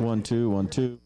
One, two, 1, 2.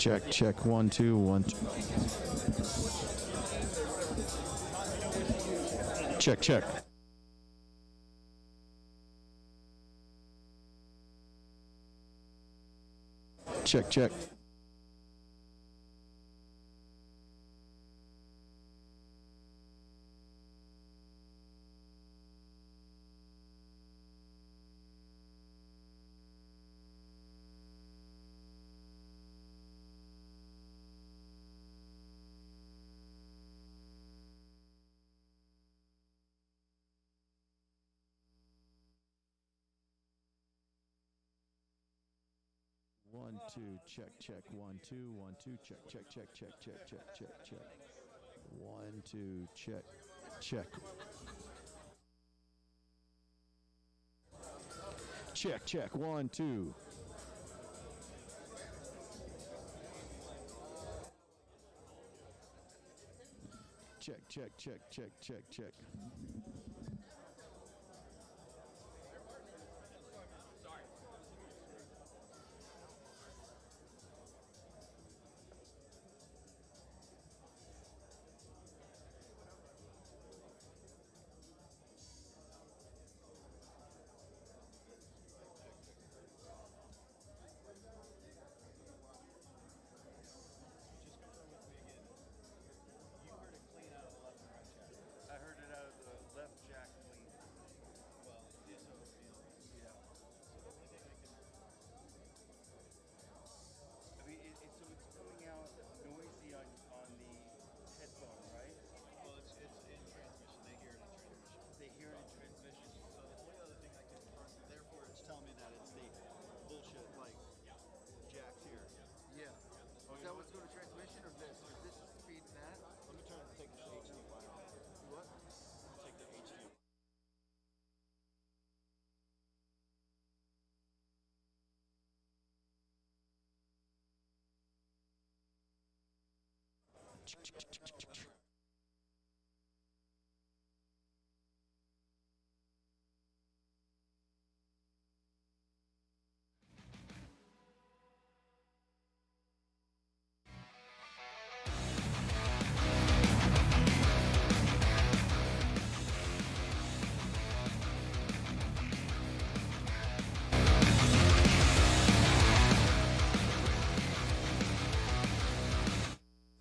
check, check, 1 2 1 2. Check, check. Check, check. One, two, check, check, 1 2 1 2, check, check, check, check, check, check, check, check. 1 2, check, check. Check, check, 1 2. Check, check, check, check, check, check.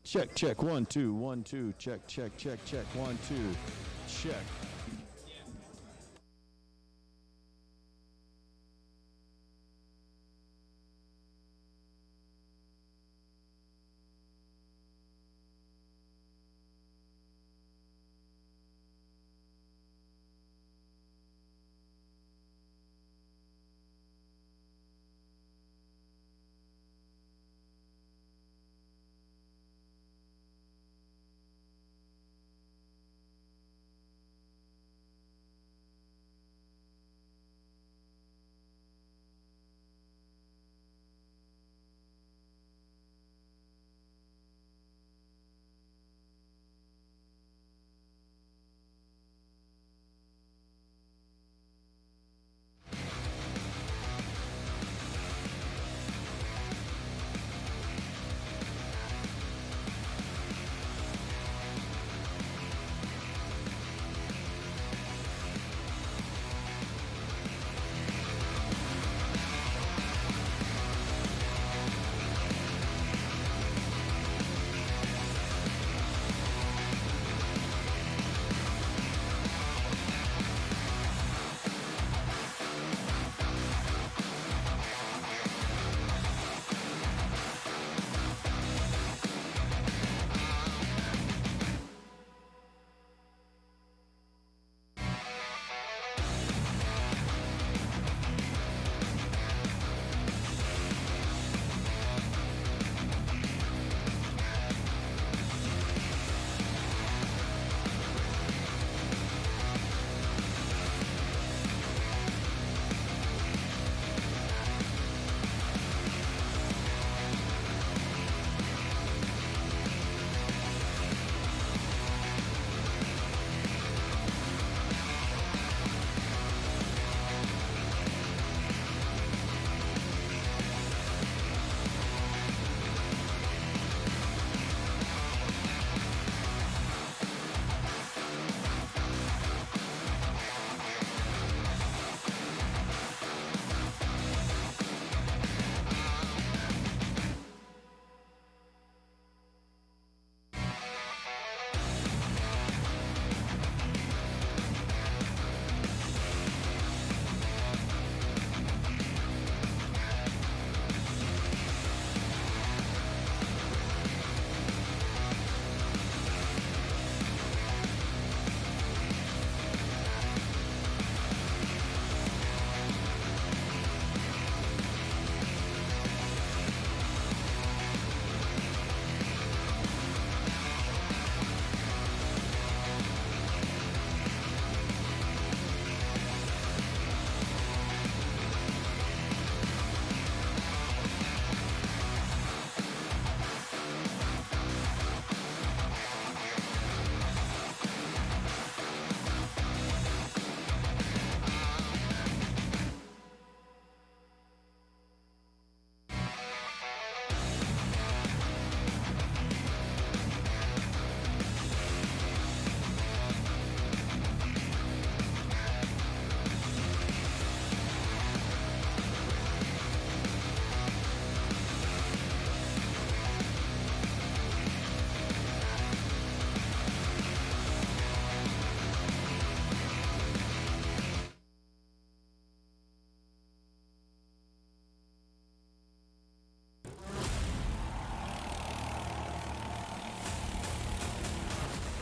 Check, check, 1 2 1 2, check, check, check, check, 1 2, check.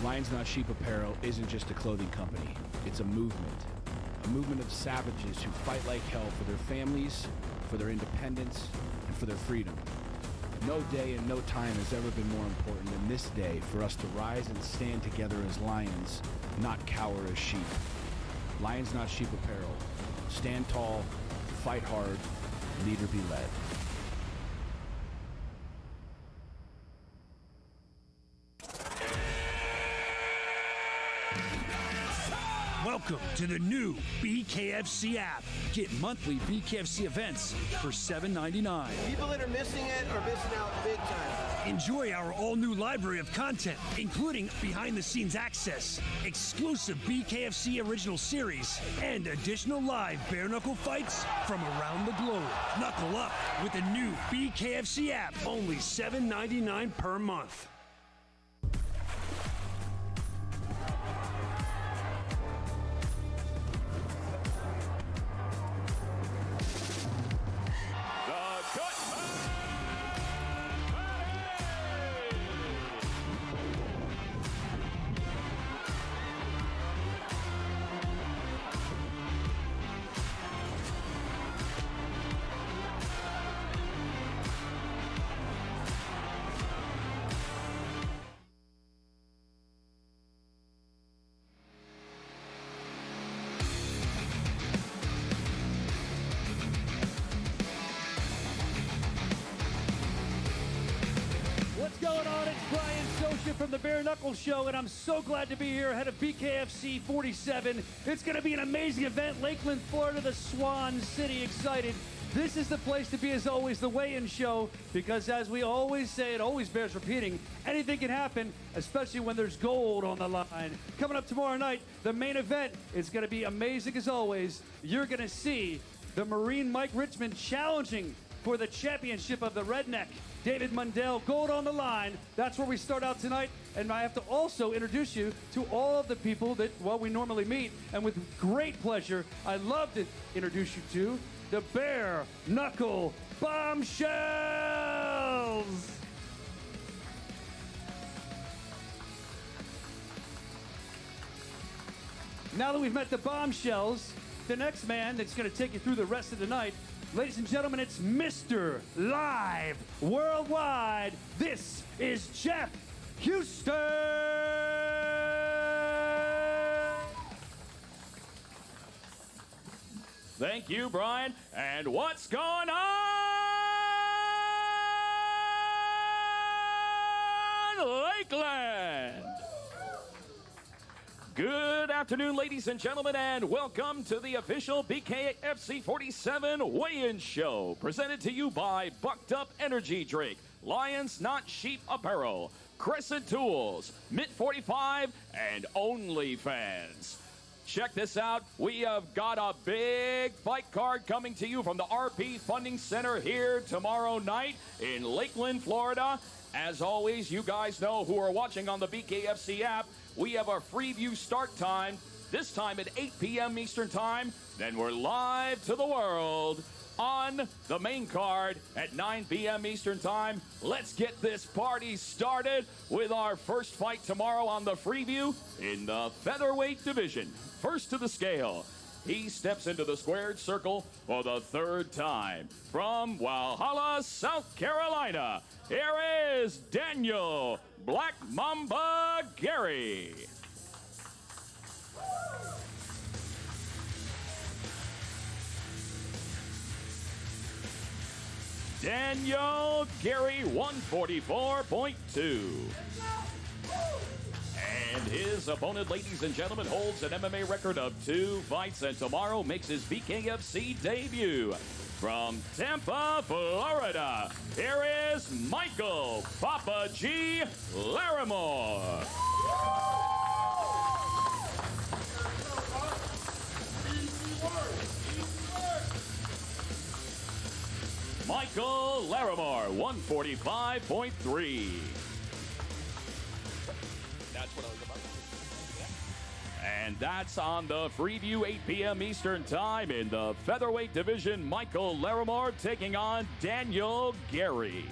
Lions Not Sheep Apparel isn't just a clothing company. It's a movement of savages who fight like hell for their families, for their independence, and for their freedom. No day and no time has ever been more important than this day for us to rise and stand together as lions, not cower as sheep. Lions Not Sheep Apparel. Stand tall, fight hard, lead or be led. Welcome to the new BKFC app. Get monthly BKFC events for $7.99. People that are missing it are missing out big time. Enjoy our all-new library of content, including behind-the-scenes access, exclusive BKFC original series, and additional live bare-knuckle fights from around the globe. Knuckle up with the new BKFC app, only $7.99 per month. From the Bare Knuckles Show, and I'm so glad to be here ahead of BKFC 47. It's going to be an amazing event. Lakeland, Florida, the Swan City, excited. This is the place to be, as always, the weigh-in show, because as we always say, it always bears repeating, anything can happen, especially when there's gold on the line. Coming up tomorrow night, the main event is going to be amazing as always. You're going to see the Marine Mike Richman challenging for the championship of the Redneck. David Mundell, gold on the line. That's where we start out tonight. And I have to also introduce you to all of the people that, well, we normally meet. And with great pleasure, I'd love to introduce you to the Bare Knuckle Bombshells. Now that we've met the Bombshells, the next man that's going to take you through the rest of the night, ladies and gentlemen, it's Mr. Live Worldwide. This is Jeff Houston. Thank you, Brian. And what's going on, Lakeland? Good afternoon, ladies and gentlemen, and welcome to the official BKFC 47 weigh-in show, presented to you by Bucked Up Energy Drink, Lions Not Sheep Apparel, Crescent Tools, Mint 45, and OnlyFans. Check this out. We have got a big fight card coming to you from the RP Funding Center here tomorrow night in Lakeland, Florida. As always, you guys know who are watching on the BKFC app, we have our Freeview start time, this time at 8 p.m. Eastern Time. Then we're live to the world on the main card at 9 p.m. Eastern Time. Let's get this party started with our first fight tomorrow on the Freeview in the featherweight division. First to the scale, he steps into the squared circle for the third time. From Walhalla, South Carolina, here is Daniel Black Mamba Gary. Daniel Gary, 144.2. And his opponent, ladies and gentlemen, holds an MMA record of 2 fights, and tomorrow makes his BKFC debut. From Tampa, Florida, here is Michael Papa G. Larimore. Michael Larimore, 145.3. That's what I was about to say. And that's on the Freeview, 8 p.m. Eastern Time in the featherweight division. Michael Larimore taking on Daniel Gary.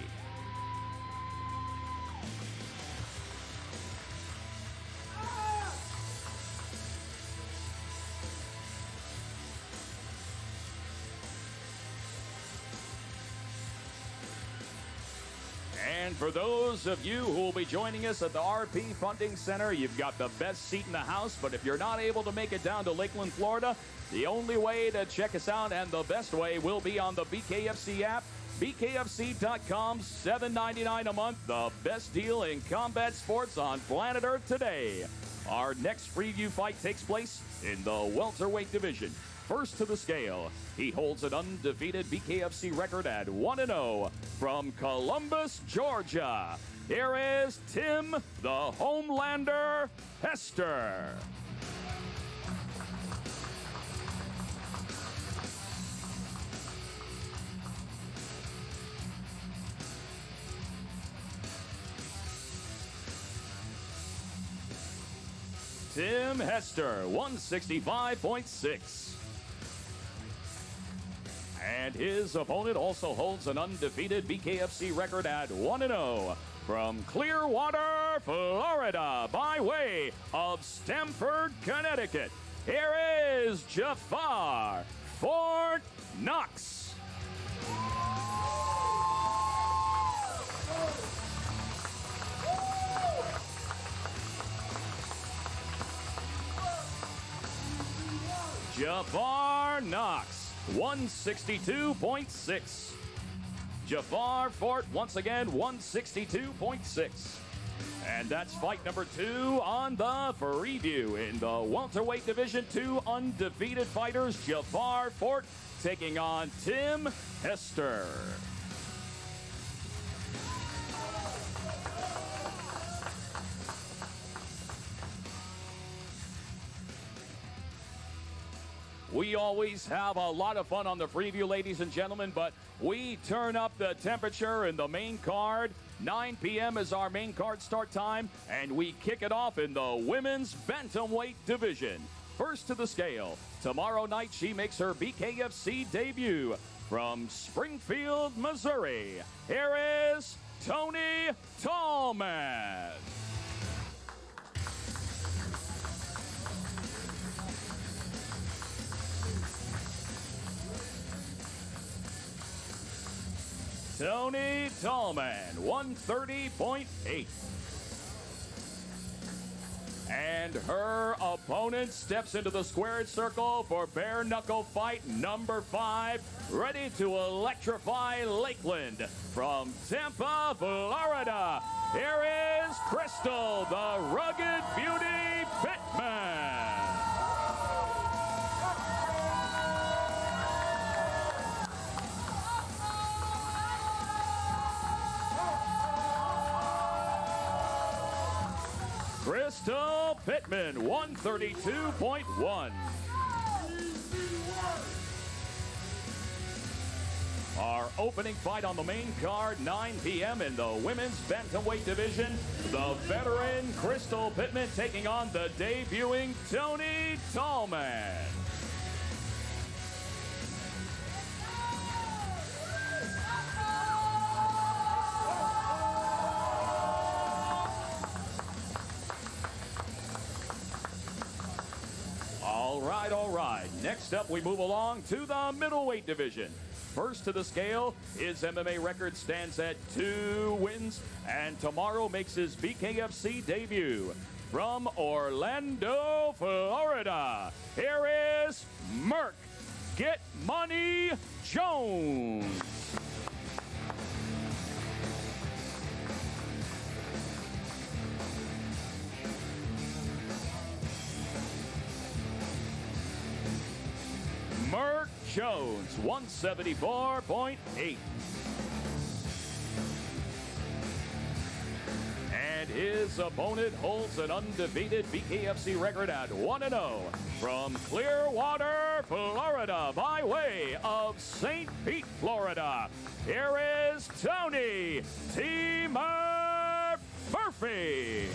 for those of you who will be joining us at the RP Funding Center, you've got the best seat in the house. But if you're not able to make it down to Lakeland, Florida, the only way to check us out and the best way will be on the BKFC app. BKFC.com, $7.99 a month, the best deal in combat sports on planet Earth today. Our next Freeview fight takes place in the welterweight division. First to the scale, he holds an undefeated BKFC record at 1-0 from Columbus, Georgia. Here is Tim, the Homelander Hester. Tim Hester, 165.6. And his opponent also holds an undefeated BKFC record at 1-0 from Clearwater, Florida, by way of Stamford, Connecticut. Here is Jafar Fort Knox. Jafar Knox, 162.6. Jafar Fort, once again, 162.6. And that's fight number 2 on the Freeview. In the welterweight division, 2 undefeated fighters, Jafar Fort taking on Tim Hester. We always have a lot of fun on the Freeview, ladies and gentlemen, but we turn up the temperature in the main card. 9 p.m. is our main card start time, and we kick it off in the women's bantamweight division. First to the scale, tomorrow night she makes her BKFC debut from Springfield, Missouri. Here is Tony Tallman. Tony Tallman, 130.8. And her opponent steps into the squared circle for bare knuckle fight number 5, ready to electrify Lakeland. From Tampa, Florida, here is Crystal, the rugged beauty Pittman. Crystal Pittman, 132.1. Our opening fight on the main card, 9 p.m. in the women's bantamweight division. The veteran Crystal Pittman taking on the debuting Tony Tallman. All right. Next up, we move along to the middleweight division. First to the scale, his MMA record stands at 2 wins, and tomorrow makes his BKFC debut. From Orlando, Florida, here is Merk Get Money Jones. Merk Jones, 174.8. And his opponent holds an undefeated BKFC record at 1-0 from Clearwater, Florida, by way of St. Pete, Florida. Here is Tony T. Murphy.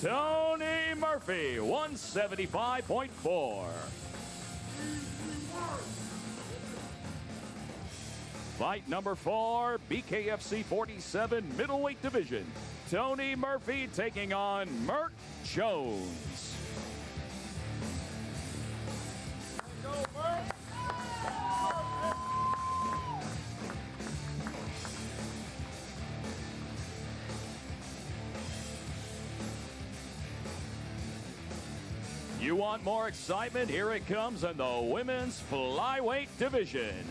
Tony Murphy, 175.4. Fight number 4, BKFC 47 middleweight division. Tony Murphy taking on Merk Jones. want more excitement? Here it comes in the women's flyweight division.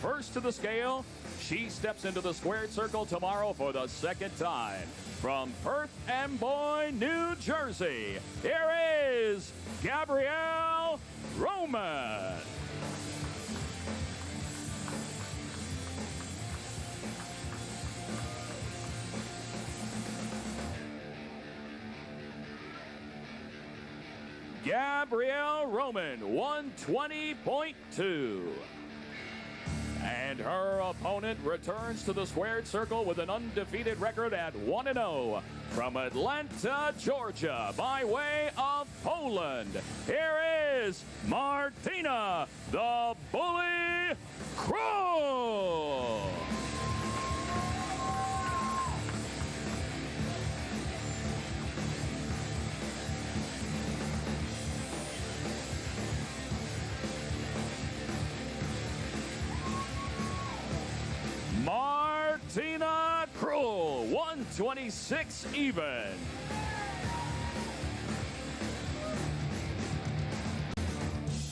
First to the scale, she steps into the squared circle tomorrow for the second time. From Perth Amboy, New Jersey, here is Gabrielle Roman. Gabrielle Roman, 120.2. And her opponent returns to the squared circle with an undefeated record at 1-0 from Atlanta, Georgia, by way of Poland. Here is Martina the Bully Krull. Martina Krull, 126 even.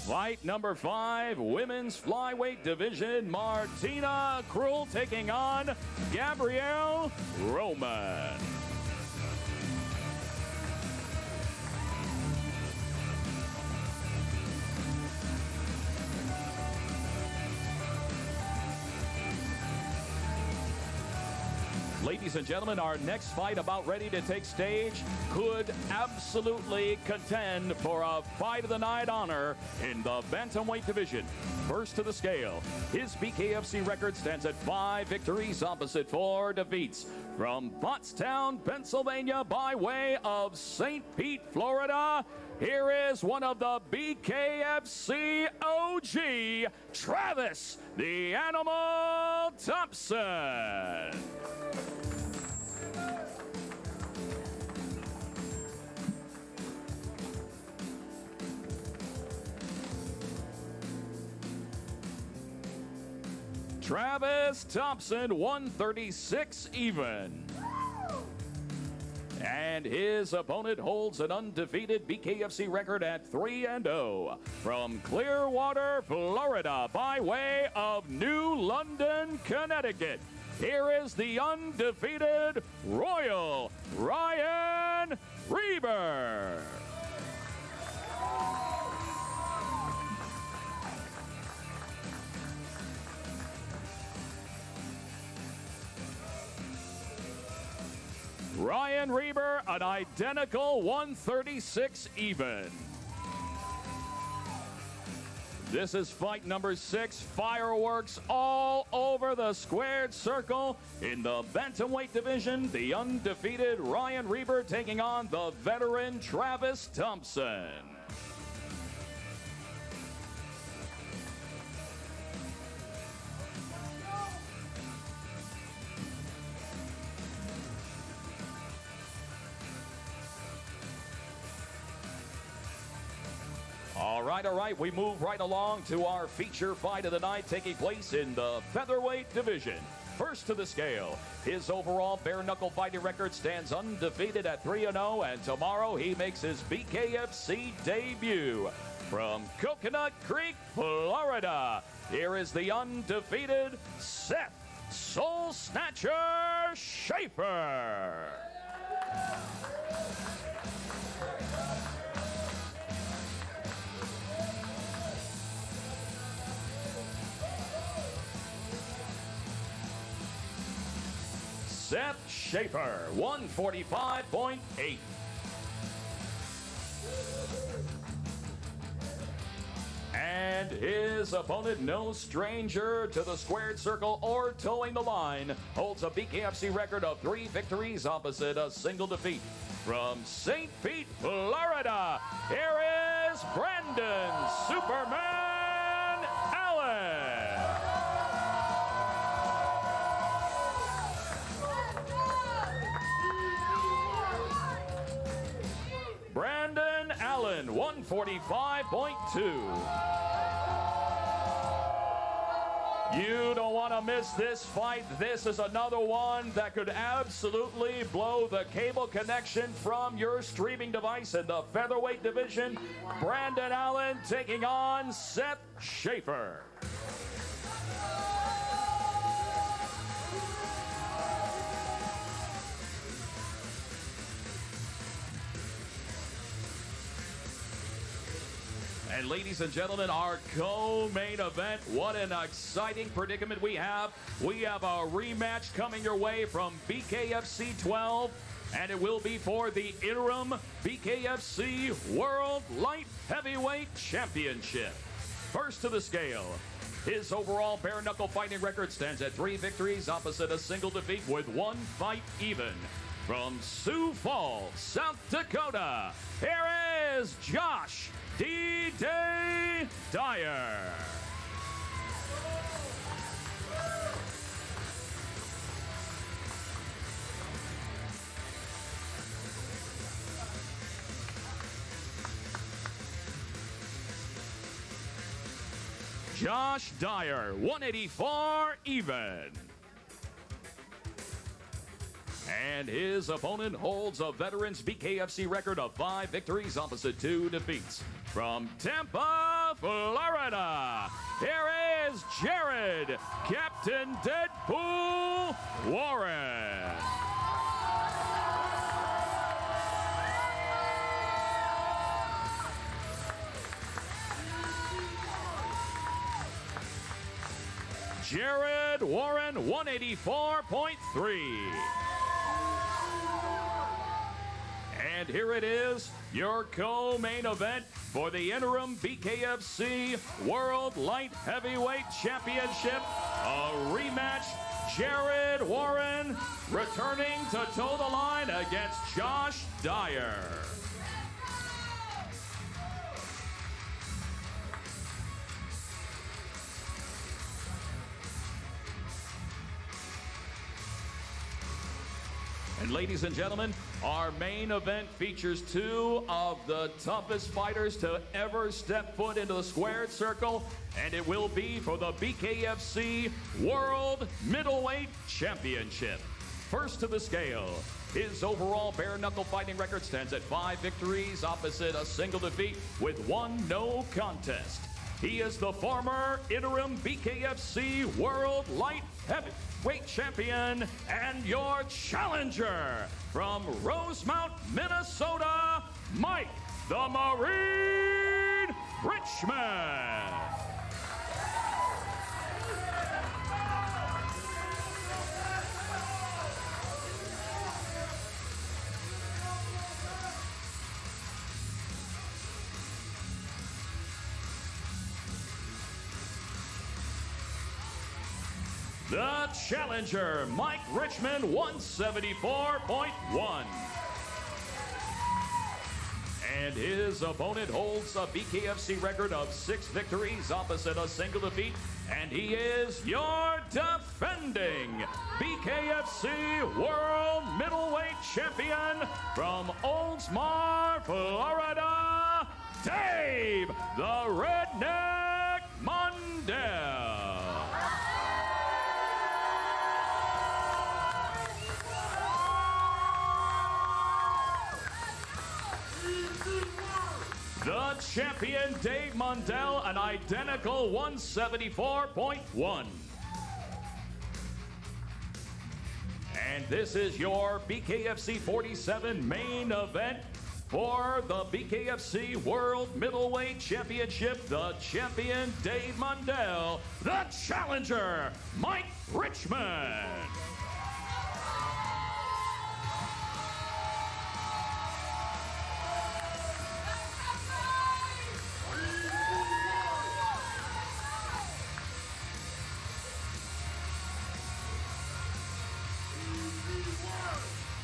Fight number 5, women's flyweight division. Martina Krull taking on Gabrielle Roman. Ladies and gentlemen, our next fight about ready to take stage could absolutely contend for a Fight of the Night honor in the bantamweight division. First to the scale, his BKFC record stands at 5 victories opposite 4 defeats. From Pottstown, Pennsylvania, by way of St. Pete, Florida, here is one of the BKFC OG, Travis the Animal Thompson. Travis Thompson, 136 even. And his opponent holds an undefeated BKFC record at 3-0 from Clearwater, Florida, by way of New London, Connecticut. Here is the undefeated Royal Ryan Reber. Ryan Reber, an identical 136 even. This is fight number 6. Fireworks all over the squared circle. In the bantamweight division, the undefeated Ryan Reber taking on the veteran Travis Thompson. All right, we move right along to our feature fight of the night taking place in the featherweight division. First to the scale, his overall bare knuckle fighting record stands undefeated at 3-0, and tomorrow he makes his BKFC debut. From Coconut Creek, Florida, here is the undefeated Seth Soul Snatcher Shaffer. Seth Shaffer, 145.8. And his opponent, no stranger to the squared circle or towing the line, holds a BKFC record of 3 victories opposite a single defeat. From St. Pete, Florida, here is Branden Superman Allen. Branden Allen, 145.2. You don't want to miss this fight. This is another one that could absolutely blow the cable connection from your streaming device in the featherweight division. Branden Allen taking on Seth Shaffer. And ladies and gentlemen, our co-main event, what an exciting predicament we have. We have a rematch coming your way from BKFC 12, and it will be for the interim BKFC World Light Heavyweight Championship. First to the scale, his overall bare knuckle fighting record stands at 3 victories opposite a single defeat with 1 fight even. From Sioux Falls, South Dakota, here is Josh D-Day Dyer. Josh Dyer, 184 even. And his opponent holds a veteran's BKFC record of 5 victories opposite 2 defeats. From Tampa, Florida, here is Jared, Captain Deadpool Warren. Jared Warren, 184.3. And here it is, your co-main event for the interim BKFC World Light Heavyweight Championship. A rematch, Jared Warren returning to toe the line against Josh Dyer. And ladies and gentlemen, our main event features 2 of the toughest fighters to ever step foot into the squared circle, and it will be for the BKFC World Middleweight Championship. First to the scale, his overall bare knuckle fighting record stands at 5 victories opposite a single defeat with 1 no contest. He is the former interim BKFC World Light Heavyweight Champion and your challenger from Rosemount, Minnesota, Mike The Marine Richman. The challenger, Mike Richman, 174.1. And his opponent holds a BKFC record of 6 victories opposite a single defeat. And he is your defending BKFC World Middleweight Champion from Oldsmar, Florida, Dave the Redneck Mundell. The champion, Dave Mundell, an identical 174.1. And this is your BKFC 47 main event for the BKFC World Middleweight Championship. The champion, Dave Mundell. The challenger, Mike Richman.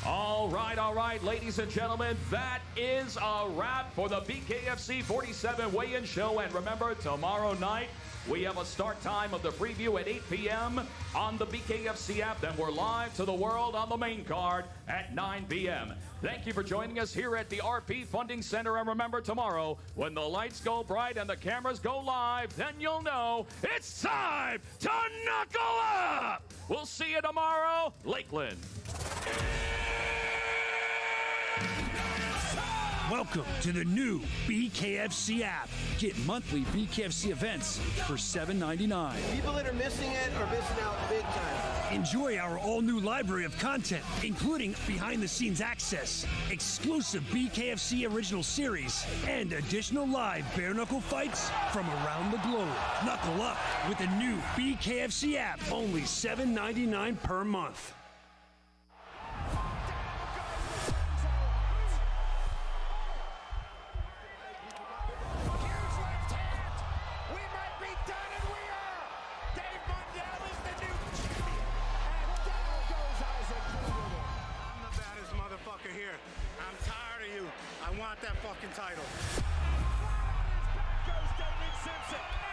All right, ladies and gentlemen, that is a wrap for the BKFC 47 weigh-in show. And remember, tomorrow night, We have a start time of the Freeview at 8 p.m. on the BKFC app. Then we're live to the world on the main card at 9 p.m. Thank you for joining us here at the RP Funding Center. And remember, tomorrow, when the lights go bright and the cameras go live, then you'll know it's time to knuckle up! We'll see you tomorrow, Lakeland. Welcome to the new BKFC app. Get monthly BKFC events for $7.99. People that are missing it are missing out big time. Enjoy our all-new library of content, including behind-the-scenes access, exclusive BKFC original series, and additional live bare-knuckle fights from around the globe. Knuckle up with the new BKFC app, only $7.99 per month. Here. I'm tired of you. I want that fucking title. Goes David Simpson.